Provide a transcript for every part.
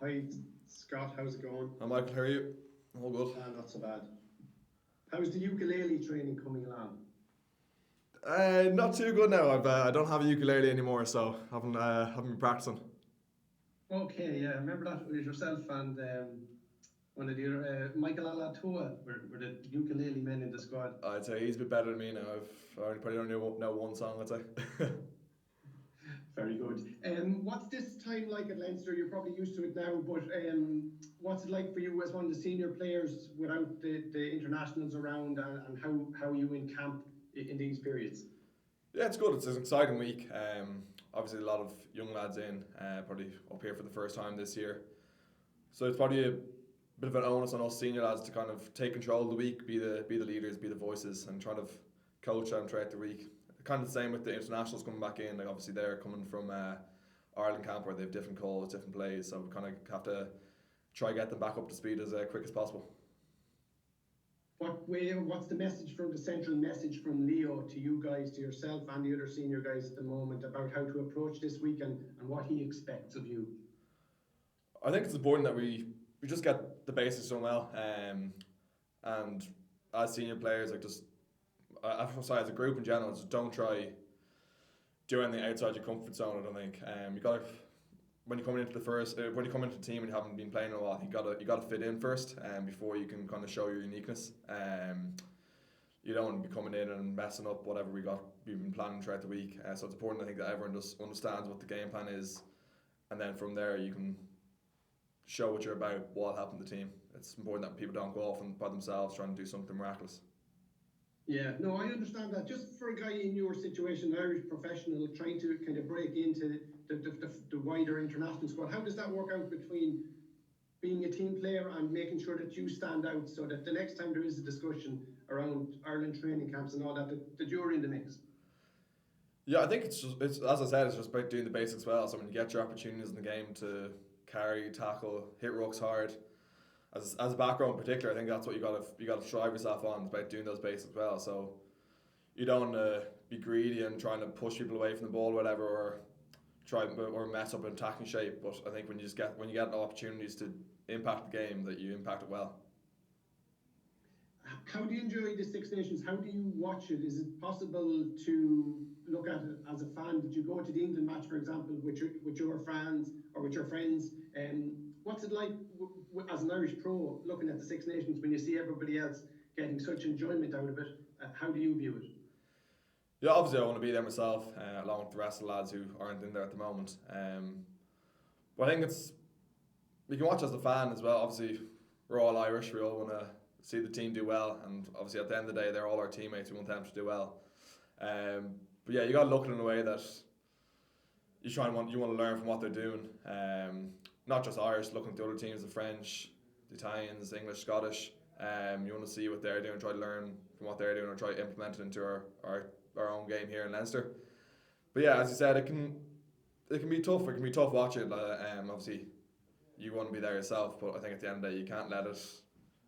Hi, Scott. How's it going? Hi Michael, how are you? All good. Not so bad. How's the ukulele training coming along? Not too good now. I don't have a ukulele anymore, so haven't been practicing. Okay, yeah, I remember that it was yourself and one of the other, Michael Alatua were the ukulele men in the squad. I'd say he's a bit better than me now. I only probably only know one song. I'd say. Very good. What's this time like at Leinster? You're probably used to it now, but what's it like for you as one of the senior players without the internationals around, and how you in camp in these periods? Yeah, it's good. It's an exciting week. Obviously, a lot of young lads in, probably up here for the first time this year. So it's probably a bit of an onus on us senior lads to kind of take control of the week, be the leaders, be the voices, and try to coach them throughout the week. Kind of the same with the internationals coming back in. Like obviously they're coming from Ireland camp where they have different calls, different plays. So we kind of have to try get them back up to speed as quick as possible. What's the message from the central message from Leo to you guys, to yourself and the other senior guys at the moment about how to approach this weekend and what he expects of you? I think it's important that we just get the basics done well, and as senior players, like just sorry, as a group in general, just don't try do anything outside your comfort zone. I don't think you got to when you come into the first when you come into the team and you haven't been playing in a while, you got to fit in first, before you can kind of show your uniqueness. You don't want to be coming in and messing up whatever we've been planning throughout the week. So it's important, I think, that everyone just understands what the game plan is, and then from there you can show what you're about while helping the team. It's important that people don't go off and by themselves trying to do something miraculous. Yeah, no, I understand that. Just for a guy in your situation, an Irish professional trying to kind of break into the wider international squad, how does that work out between being a team player and making sure that you stand out so that the next time there is a discussion around Ireland training camps and all that, that you're in the mix? Yeah, I think it's as I said, it's just about doing the basics well. So when you get your opportunities in the game to carry, tackle, hit rucks hard, as a backrow in particular, I think that's what you got to strive yourself on. It's about doing those basics well. So you don't be greedy and trying to push people away from the ball, or whatever, or try or mess up an attacking shape. But I think when you get opportunities to impact the game, that you impact it well. How do you enjoy the Six Nations? How do you watch it? Is it possible to look at it as a fan? Did you go to the England match, for example, with your fans or with your friends? What's it like as an Irish pro looking at the Six Nations when you see everybody else getting such enjoyment out of it? How do you view it? Yeah, obviously I want to be there myself, along with the rest of the lads who aren't in there at the moment. But I think it's you can watch as a fan as well. Obviously, we're all Irish. We all want to see the team do well, and obviously at the end of the day, they're all our teammates. We want them to do well. But yeah, you got to look at it in a way that you want to learn from what they're doing. Not just Irish, looking at the other teams, the French, the Italians, English, Scottish. You want to see what they're doing, try to learn from what they're doing, or try to implement it into our own game here in Leinster. But yeah, as you said, it can be tough. It can be tough watching. Obviously, you want to be there yourself, but I think at the end of the day, you can't let it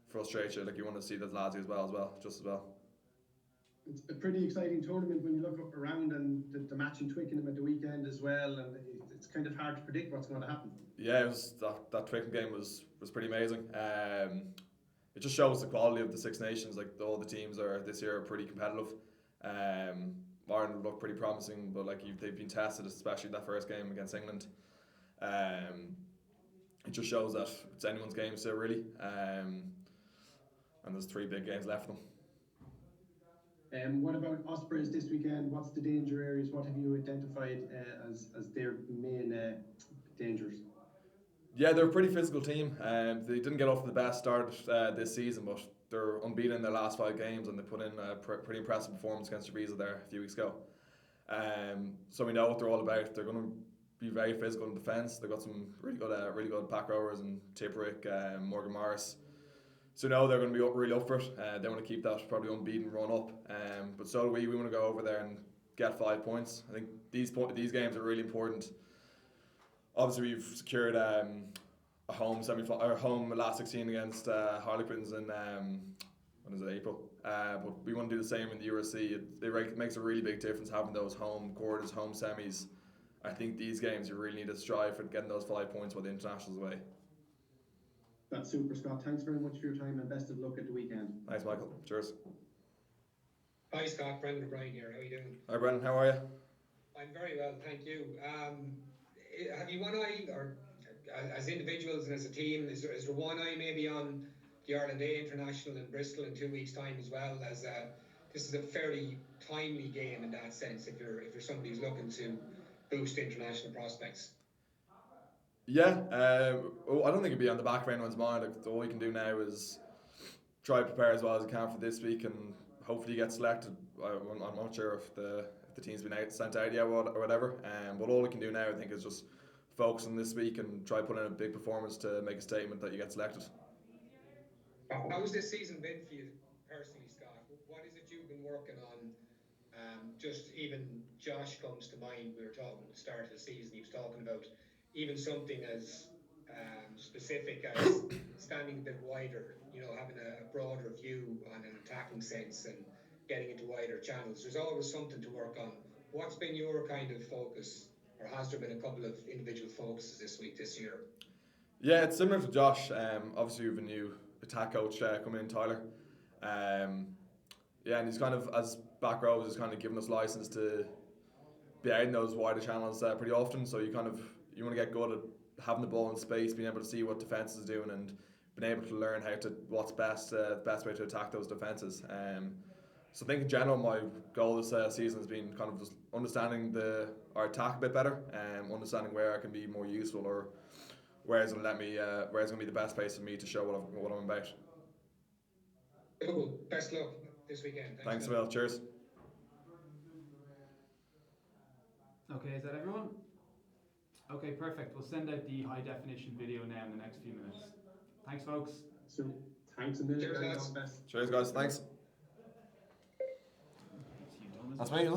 frustrate you. Like you want to see the lads as well, just as well. It's a pretty exciting tournament when you look up around, and the match in Twickenham at the weekend as well, and it's kind of hard to predict what's going to happen. Yeah, it was that Twickenham game was pretty amazing. It just shows the quality of the Six Nations. Like all the teams are this year are pretty competitive. Ireland look pretty promising, but like they've been tested, especially that first game against England. Um, it just shows that it's anyone's game still, really. And there's three big games left for them. What about Ospreys this weekend? What's the danger areas? What have you identified as their main dangers? Yeah, they're a pretty physical team. They didn't get off to the best start this season, but they're unbeaten in their last five games, and they put in a pretty impressive performance against Ibiza there a few weeks ago. So we know what they're all about. They're going to be very physical in defence. They've got some really good pack rowers and Tipperick, Morgan Morris. So no, they're going to be really up for it. They want to keep that probably unbeaten run up. But so do we. We want to go over there and get 5 points. I think these games are really important. Obviously, we've secured a home or home last 16 against Harlequins in when is it, April. But we want to do the same in the URC. It makes a really big difference having those home quarters, home semis. I think these games you really need to strive for getting those 5 points while the internationals away. That's super, Scott. Thanks very much for your time and best of luck at the weekend. Thanks, Michael. Cheers. Hi Scott, Brendan O'Brien here. How are you doing? Hi, Brendan. How are you? I'm very well, thank you. Have you one eye, or as individuals and as a team, is there one eye maybe on the Ireland A International in Bristol in 2 weeks' time as well? As this is a fairly timely game in that sense. If you're somebody who's looking to boost international prospects. Yeah, I don't think it'd be on the back of anyone's mind. Like, all we can do now is try to prepare as well as we can for this week, and hopefully get selected. I'm not sure if the team's been sent out yet or whatever. But all we can do now, I think, is just focus on this week and try put in a big performance to make a statement that you get selected. How's this season been for you personally, Scott? What is it you've been working on? Just even Josh comes to mind. We were talking at the start of the season. He was talking about even something as specific as standing a bit wider. Having a broader view on an attacking sense and getting into wider channels. There's always something to work on. What's been your kind of focus, or has there been a couple of individual focuses this year? Yeah, it's similar to Josh. Obviously, we have a new attack coach coming in, Tyler. Yeah, and he's kind of, as back rows, is kind of giving us license to be out in those wider channels pretty often. So you want to get good at having the ball in space, being able to see what defense is doing, and being able to learn what's best way to attack those defenses. So I think in general, my goal this season has been kind of just understanding our attack a bit better, understanding where I can be more useful, or where it's going to be the best place for me to show what I'm about. Cool. Best luck this weekend. Thanks, Will. Cheers. Okay, is that everyone? Okay, perfect. We'll send out the high definition video now in the next few minutes. Thanks, folks. So, thanks a million. Cheers, guys. lads. All the best. Cheers, guys. Thanks. That's me.